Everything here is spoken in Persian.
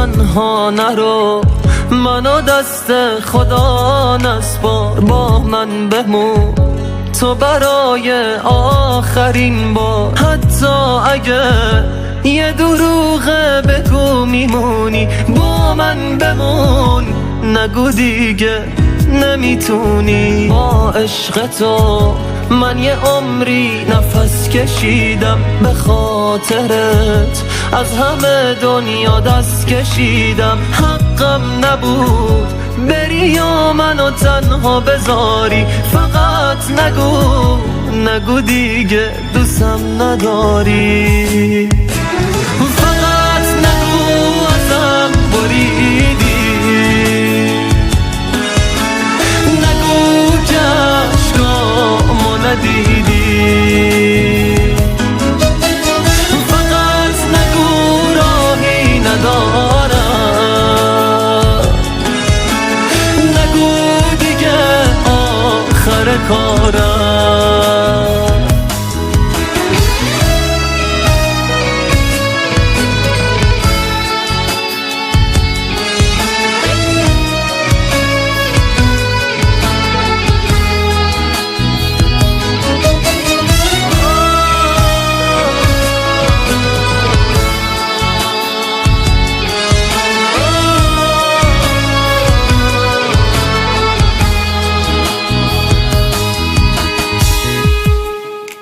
تنها نرو، منو دست خدا نسپار، با من بمون تو برای آخرین بار. حتی اگه یه دروغه بگو میمونی، با من بمون، نگو دیگه نمیتونی. با عشق تو من یه عمری نفس کشیدم، به خاطرت از همه دنیا دست کشیدم. حقم نبود بری یا منو تنها بذاری، فقط نگو دیگه دوستم نداری. فقط نگو ازم بریدی، نگو که عشقامو ندیدی، فقط نگو راهی ندارم، نگو دیگه آخر کارم.